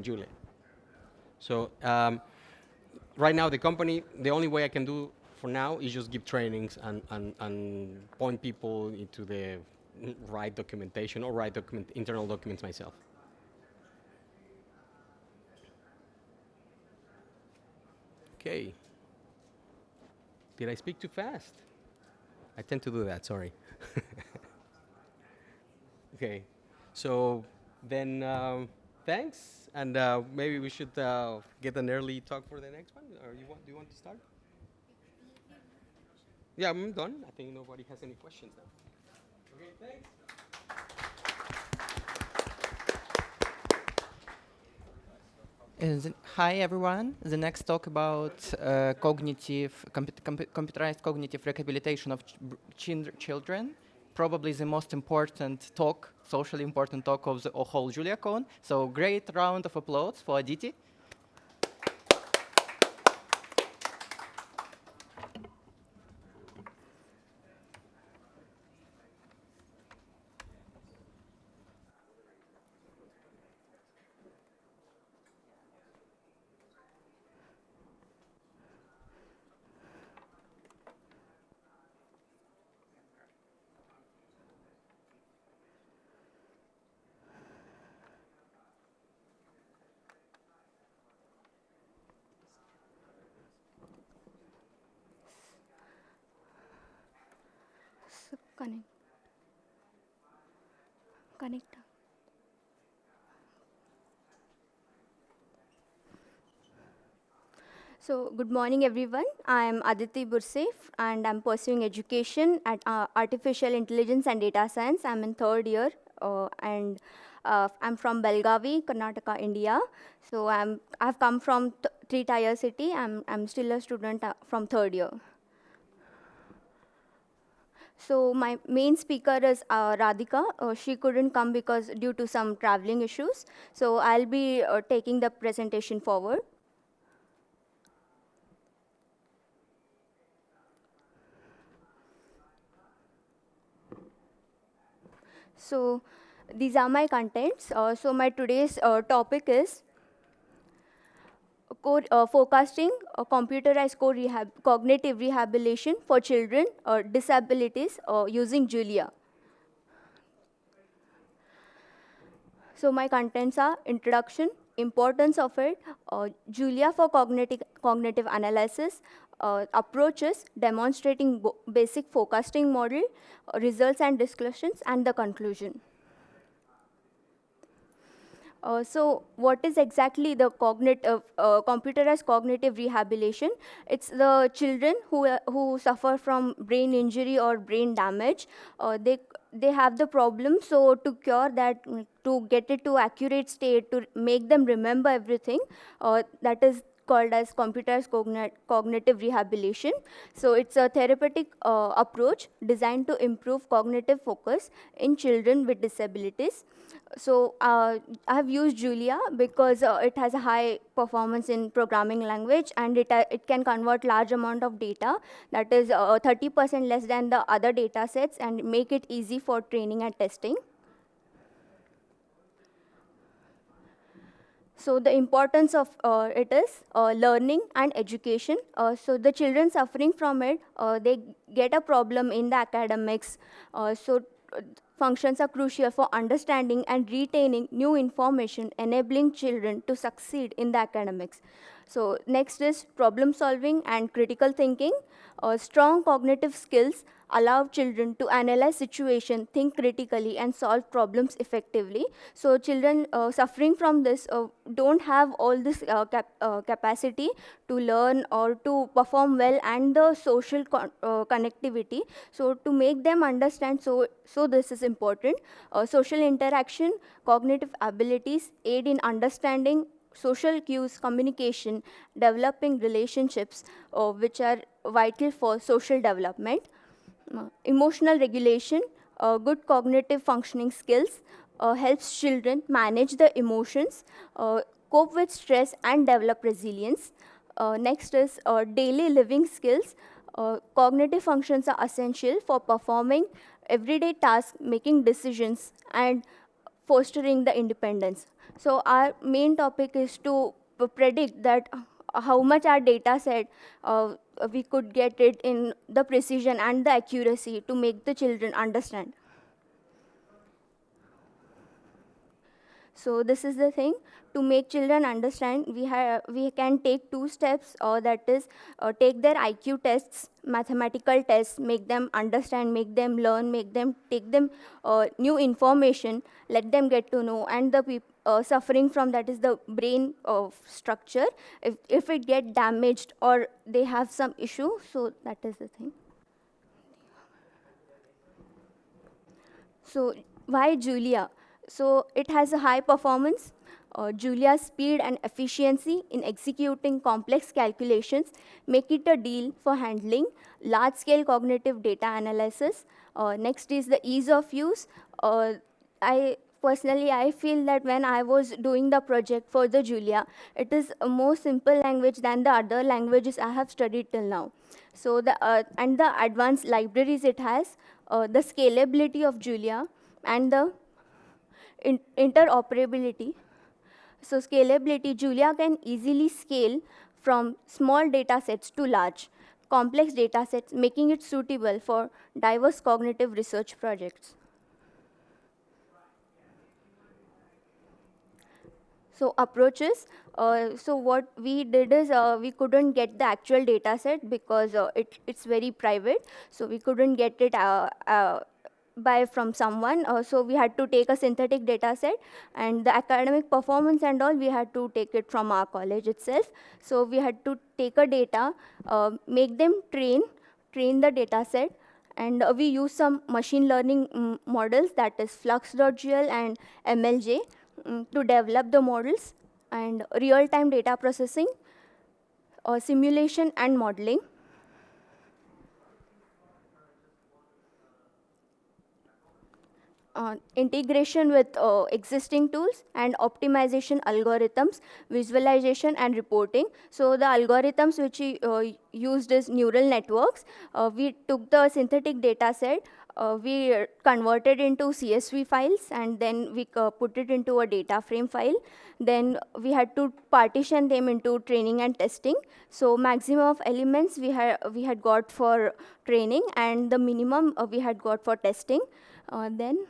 Julia. So right now, the company, the only way I can do for now is just give trainings and point people into the right documentation or write internal documents myself. Okay. Did I speak too fast? I tend to do that, sorry. Okay. So then, thanks. And maybe we should get an early talk for the next one. Or do you want to start? Yeah, I'm done. I think nobody has any questions now. Okay, thanks. Hi everyone. The next talk about computerized cognitive rehabilitation of children. Probably the most important talk, socially important talk of the whole JuliaCon. So great round of applause for Aditi. So connect. So good morning, everyone. I am Aditi Burse, and I'm pursuing education at Artificial Intelligence and Data Science. I'm in third year, and I'm from Belgavi, Karnataka, India. So I've come from three-tier city. I'm still a student from third year. So my main speaker is Radhika. She couldn't come because due to some traveling issues. So I'll be taking the presentation forward. So these are my contents. So my today's topic is forecasting computerized cognitive rehabilitation for children or disabilities using Julia. So my contents are introduction, importance of it, Julia for cognitive analysis, approaches, demonstrating basic forecasting model, results and discussions, and the conclusion. So what is exactly the computerized cognitive rehabilitation? It's the children who suffer from brain injury or brain damage. They have the problem, so to cure that, to get it to accurate state, to make them remember everything, that is called as computerized cognitive rehabilitation. So it's a therapeutic approach designed to improve cognitive focus in children with disabilities. So I have used Julia because it has a high performance in programming language, and it can convert large amount of data, that is 30% less than the other data sets, and make it easy for training and testing. So the importance of it is learning and education. So the children suffering from it, they get a problem in the academics. Functions are crucial for understanding and retaining new information, enabling children to succeed in the academics. So next is problem solving and critical thinking. Strong cognitive skills allow children to analyze situation, think critically, and solve problems effectively. So children suffering from this don't have all this capacity to learn or to perform well, and the social connectivity. So to make them understand, so this is important. Social interaction, cognitive abilities aid in understanding social cues, communication, developing relationships, which are vital for social development. Emotional regulation, good cognitive functioning skills, helps children manage the emotions, cope with stress, and develop resilience. Next is daily living skills. Cognitive functions are essential for performing everyday tasks, making decisions, and fostering the independence. So our main topic is to predict that how much our data set we could get it in the precision and the accuracy to make the children understand. So this is the thing. To make children understand, we can take two steps, that is, take their IQ tests, mathematical tests, make them understand, make them learn, take them new information, let them get to know, and the suffering from that is the brain structure. If it get damaged or they have some issue, so that is the thing. So why Julia? So it has a high performance. Julia's speed and efficiency in executing complex calculations make it a deal for handling large-scale cognitive data analysis. Next is the ease of use. I personally, I feel that when I was doing the project for the Julia, it is a more simple language than the other languages I have studied till now. So and the advanced libraries it has, the scalability of Julia, and the interoperability. So scalability, Julia can easily scale from small data sets to large, complex data sets, making it suitable for diverse cognitive research projects. So approaches, so what we did is we couldn't get the actual data set because it's very private, so we couldn't get it by from someone, so we had to take a synthetic data set, and the academic performance and all we had to take it from our college itself. So we had to take a data, make them train the data set, and we use some machine learning models, that is Flux.jl and MLJ, to develop the models, and real-time data processing, simulation and modeling. Integration with existing tools and optimization algorithms, visualization and reporting. So the algorithms which we used is neural networks. We took the synthetic data set, we converted into CSV files, and then we put it into a data frame file. Then we had to partition them into training and testing. So maximum of elements we had got for training, and the minimum we had got for testing. Then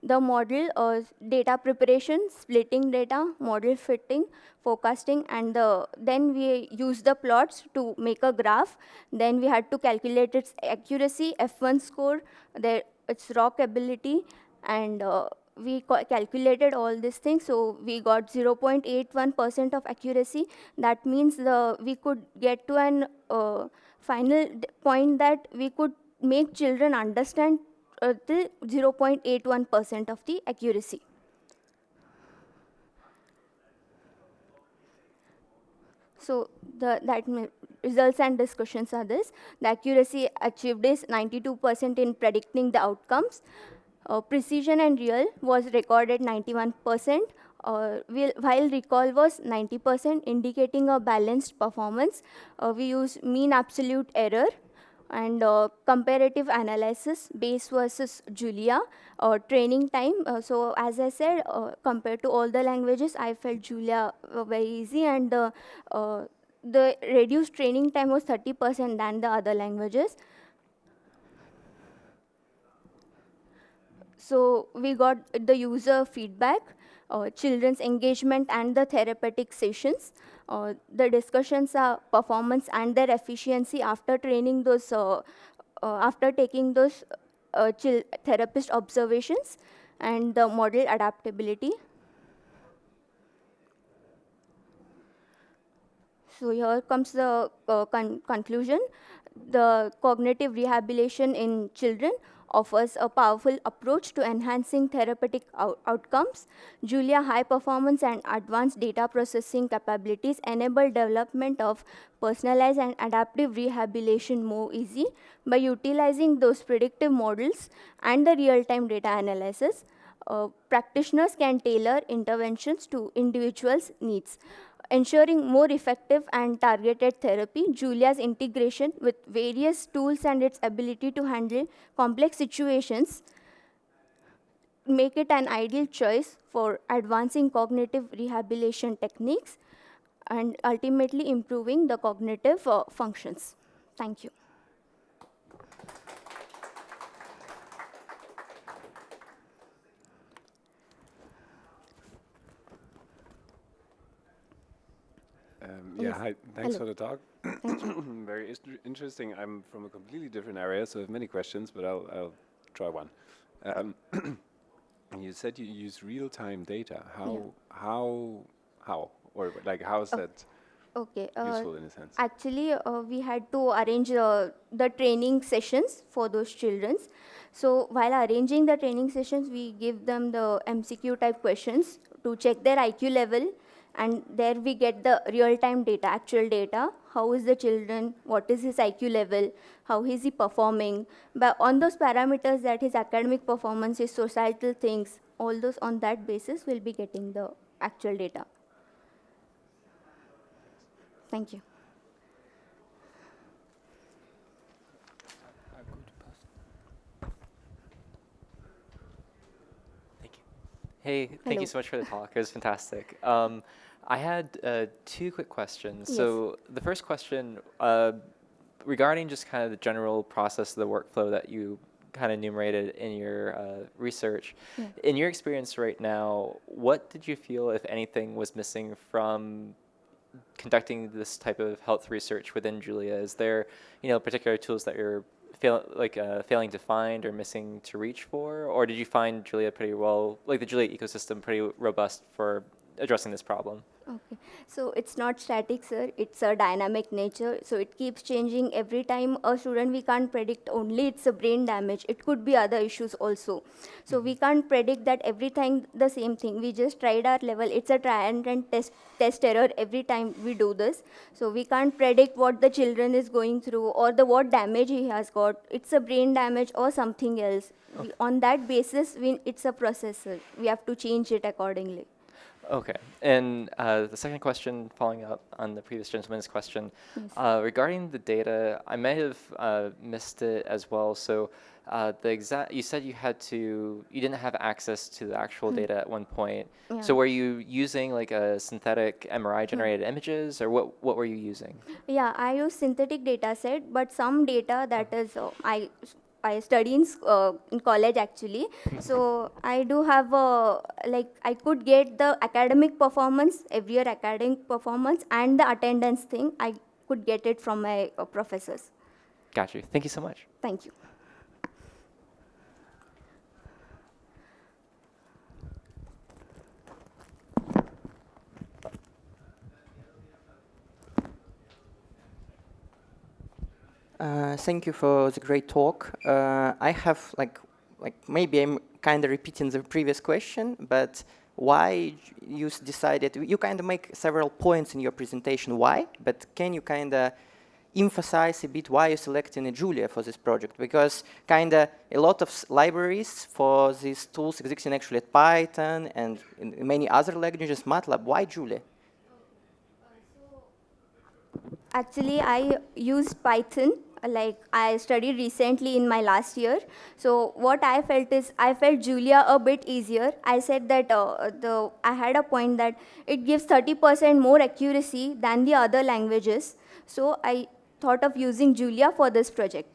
the model, data preparation, splitting data, model fitting, forecasting, and then we use the plots to make a graph. Then we had to calculate its accuracy, F1 score, its rock ability, and we calculated all these things. So we got 0.81% of accuracy. That means we could get to an final point that we could make children understand the 0.81% of the accuracy. So results and discussions are this. The accuracy achieved is 92% in predicting the outcomes. Precision and real was recorded 91%, while recall was 90%, indicating a balanced performance. We use mean absolute error, and comparative analysis, base versus Julia, training time. So as I said, compared to all the languages, I felt Julia very easy, and the reduced training time was 30% than the other languages. So we got the user feedback, children's engagement, and the therapeutic sessions. The discussions are performance and their efficiency after training those, after taking those therapist observations, and the model adaptability. So here comes the conclusion. The cognitive rehabilitation in children offers a powerful approach to enhancing therapeutic outcomes. Julia high performance and advanced data processing capabilities enable development of personalized and adaptive rehabilitation more easy by utilizing those predictive models and the real-time data analysis. Practitioners can tailor interventions to individuals' needs, ensuring more effective and targeted therapy. Julia's integration with various tools and its ability to handle complex situations make it an ideal choice for advancing cognitive rehabilitation techniques and ultimately improving the cognitive functions. Thank you. Yeah, Yes. hi. Thanks Hello. for the talk. Thank you. Very interesting. I'm from a completely different area, so I have many questions, but I'll try one. Um, you said you use real-time data. How, or like how is that Okay. useful in a sense? Actually, we had to arrange the training sessions for those children. So while arranging the training sessions, we give them the MCQ type questions to check their IQ level, and there we get the real-time data, actual data. How is the children? What is his IQ level? How is he performing? But on those parameters, that his academic performance, his societal things, all those on that basis, we'll be getting the actual data. Thank you. Thank you. Hey, thank Hello. you so much for the talk. It was fantastic. I had two quick questions. Yes. So the first question, regarding just kind of the general process of the workflow that you kind of enumerated in your research. Yeah. In your experience right now, what did you feel, if anything, was missing from conducting this type of health research within Julia? Is there, particular tools that you're failing to find or missing to reach for, or did you find Julia pretty well, like the Julia ecosystem, pretty robust for addressing this problem? Okay, so it's not static, sir. It's a dynamic nature. So it keeps changing every time a student. We can't predict only it's a brain damage. It could be other issues also. So we can't predict that every time the same thing. We just tried our level. It's a try and test error every time we do this. So we can't predict what the children is going through or the what damage he has got. It's a brain damage or something else. On that basis, it's a processor. We have to change it accordingly. Okay. And the second question, following up on the previous gentleman's question, Yes. regarding the data, I may have missed it as well. So you said you didn't have access to the actual data at one point. Yeah. So were you using like a synthetic MRI generated images, or what were you using? Yeah, I use synthetic data set, but some data that is I study in college actually. So I do have like I could get the academic performance, every year academic performance, and the attendance thing. I could get it from my professors. Got you. Thank you so much. Thank you. Thank you for the great talk. I have like maybe I'm kind of repeating the previous question, but why you decided, you kind of make several points in your presentation why, but can you kind of emphasize a bit why you're selecting a Julia for this project? Because kind of a lot of libraries for these tools existing actually at Python and in many other languages, MATLAB. Why Julia? Actually, I used Python. Like I studied recently in my last year. So what I felt is I felt Julia a bit easier. I said that I had a point that it gives 30% more accuracy than the other languages. So I thought of using Julia for this project.